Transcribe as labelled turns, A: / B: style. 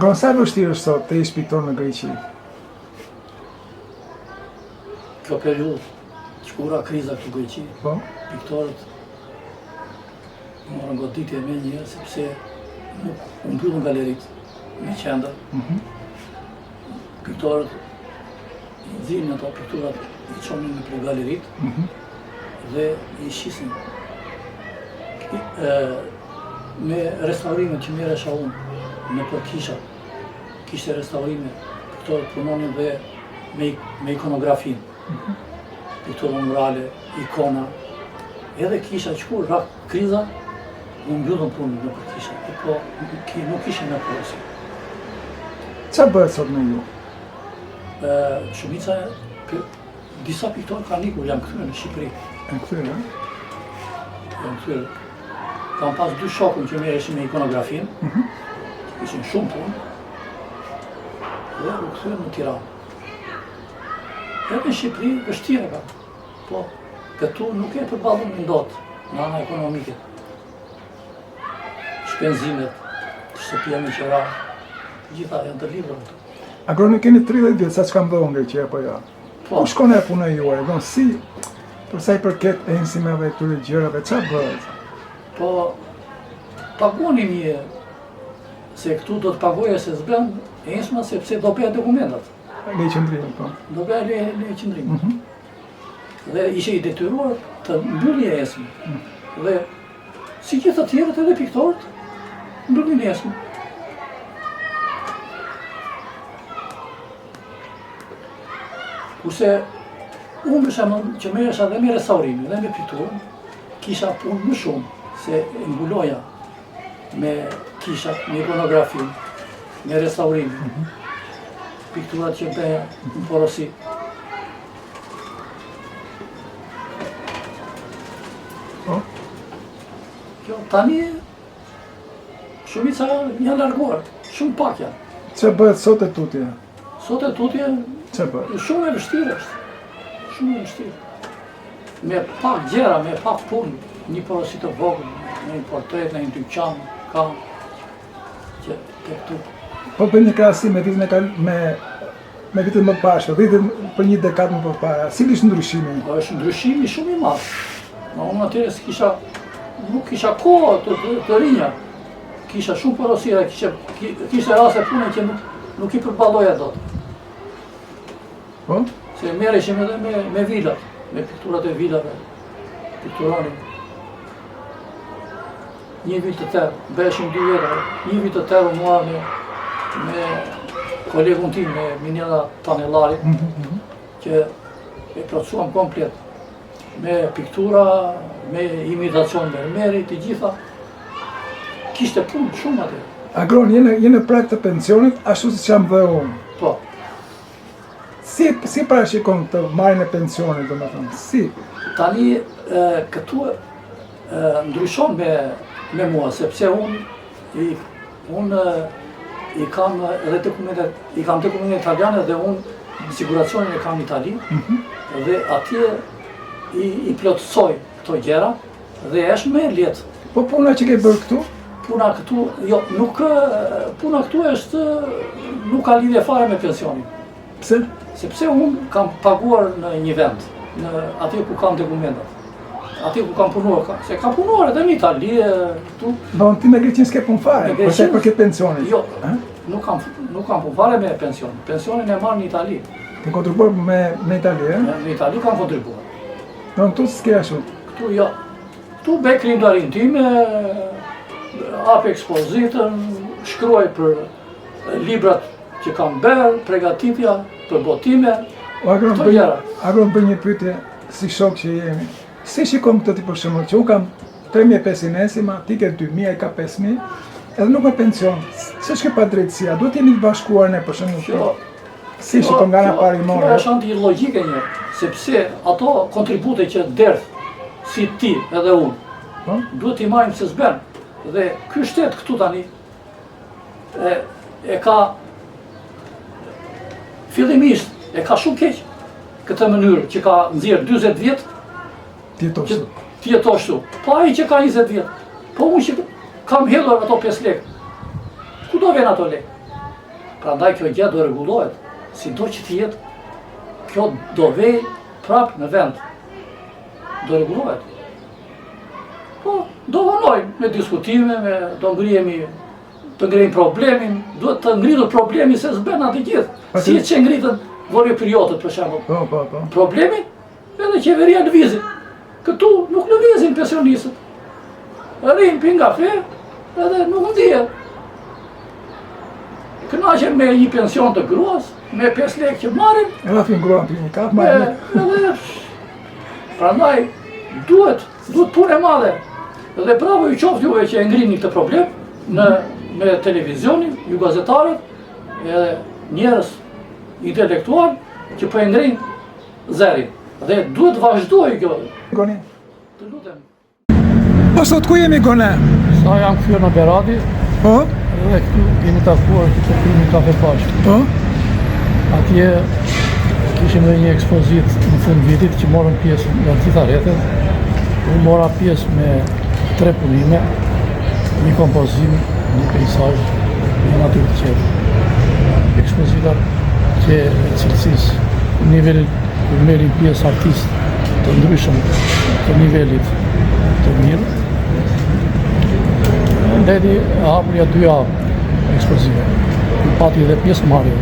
A: Agron, sa e vështirë është sot të ish piktor në Greqi?
B: Kjo periudhë, shkura kriza këtu Greqi,
A: Po?
B: piktorët morën goditje me njërë, sepse nuk u mbyllën galeritë në qendër. Piktorët i nxirrin ato pikturat, i çonin në për galeritë dhe i shisin. Me restaurimet që merresha unë në për kishat, kishte restaurime, piktorët punonin dhe me ikonografinë. Piktura murale, ikona, edhe kisha që kur rak kriza, u mbyllën punën në për kisha, po nuk ishin në porosi.
A: Qa bëhet sot me ju?
B: Shumica, disa piktorë kanë ikur, janë kthyer në Shqipëri.
A: E këtyre?
B: Janë kthyer. Kam pas 2 shokun që merreshin me ikonografinë, ishin shumë punë, dhe u kthyer në Tiranë. Edhe në Shqipëri vështirë ka, po këtu nuk e përballur dot në ana ekonomike. Shpenzimet, shtëpia me qira, gjitha janë të libra.
A: Agroni, keni 30 vjetë, sa që kam dhënë Greqi apo ja?
B: Po,
A: Ku shkon e puna juaj? Do si, për sa i përket ensimeve këtyre gjërave, qa bëhet?
B: po pagoni një, se këtu do të pagoja se s'bën ensma sepse do bëja dokumentat.
A: Lej qëndrimi, po.
B: Do bëja le qëndrim. Dhe ishe i detyruar të mbyllje esmë. Dhe si gjithë të tjerët edhe piktorët, mbyllin esmë. Kurse unë për shembull që merresha dhe me restaurimin dhe me pikturën, kisha punë më shumë se mbuloja me kishat, me ikonografinë, me restaurimin. Pikturat që bëja në porosi.
A: Po?
B: Kjo tani shumica janë larguar, shumë pak janë.
A: Qa bëhet sot e tutje?
B: Sot e tutje
A: Qa bëhet?
B: shumë e vështirë është. Shumë e vështirë. Me pak gjëra, me pak punë, një porosi të vogël, në një portret, në një dyqan, ka që të këtu.
A: Po për një krahasim me me vitet më pashë, vitet për një dekadë më përpara, cili është ndryshimi?
B: Është ndryshimi shumë i madh. Ma unë atëre nuk kisha kohë të rinja. Kisha shumë porosira, kishte raste pune që nuk i përballoja dot.
A: Po?
B: Se merreshim edhe me vilat, me pikturat e vilave, pikturonin. Një vit të tërë, bëshim 2 veta, një vit të tërë u marrë me kolegun tim, me Minella Tanellari, që e plotësuam komplet, me piktura, me imitacion mermeri, të gjitha. Kishte punë shumë atë.
A: Agron, jene prag të pensionit, ashtu si që jam dhe unë.
B: Po,
A: Si parashikon të marrjen e pensionit, do me thënë? Si?
B: tani këtu ndryshon me mua, sepse unë i kam edhe dokumentet italiane dhe unë siguracionin e kam në Itali, dhe atje i plotësoj këto gjëra dhe është më lehtë.
A: Po puna që ke bërë këtu?
B: Puna këtu, jo, puna këtu është nuk ka lidhje fare me pensionin.
A: Pse?
B: Sepse unë kam paguar në një vend, atje ku kam dokumentat. Atje ku kam punuar, se kam punuar edhe në Itali, këtu.
A: Bon, ti me Greqinë s'ke punë fare, për sa i përket pensionit.
B: Jo, nuk kam punë fare me pension. Pensionin e marr në Itali.
A: Ke kontribuar me Itali, e?
B: Në Itali kam kontribuar.
A: Në këtu s'ke ashtu?
B: Këtu jo. Këtu bëj krimtarin time, hap ekspozitën, shkruaj për librat që kam bërë, pregatitja, për botime, këto gjëra.
A: Agron për një pyetje si shok që jemi. Si shikon këtë ti për shembull, që unë kam 3.500 ensima, ti ke 2.000, ai ka 5.000, edhe nuk ka pension. Se ç'ke pa drejtësia, duhet jeni të bashkuar ne për shembull. Si shikon nga ana parimore?
B: Kjo është antilogjike një, sepse ato kontribute që derdh si ti edhe unë, duhet t'i marrim se s'bën. Dhe ky shtet këtu tani e ka fillimisht e ka shumë keq këtë mënyrë që ka nxjerr 40 vjet ti jetosh tu. Po ai që ka 20 vjet. Po unë që kam hedhur ato 5 lekë. Ku do vjen ato lekë? Prandaj kjo gjë do rregullohet, sido që të jetë, kjo do vej prap në vend. Do rregullohet. Po, do vonojmë me diskutime, do ngrihemi, të ngrihemi problemin, duhet të ngritur problemi se s'bën atë gjithë. Si që ngritën Vojë-Periotët për shembull.
A: Po.
B: Problemi edhe qeveria lëvizin. Këtu nuk lëvizin pensionistët. Rrim pi kafe edhe nuk ndihet. Kënaqem me një pension të gruas, me 5 lekë që marrim.
A: Edhe fin gruan pi një kafë, marrim.
B: Edhe prandaj duhet punë e madhe. Dhe bravo ju qoftë juve që e ngrini këtë problem me televizionin, ju gazetarët, edhe njerëz intelektual që po e ngrin zërin. Dhe duhet vazhdoj kjo.
A: Goni.
B: Të lutem.
A: Po sot ku jemi Gone?
B: Sa jam kthyer në Beradi,
A: Po?
B: dhe këtu kemi takuar të pini kafe bashkë.
A: Po?
B: Atje kishim edhe një ekspozit në fund vitit që morën pjesë nga të gjitha rrethet. Unë mora pjesë me 3 punime, një kompozim, një peisazh, një natyrë të qetë. Ekspozitat që e cilësisë në nivellit ku merrin pjesë artistë të ndryshëm të nivelit të mirë. Ndeti hapur ja 2 javë ekspozive. Pati edhe pjesëmarrje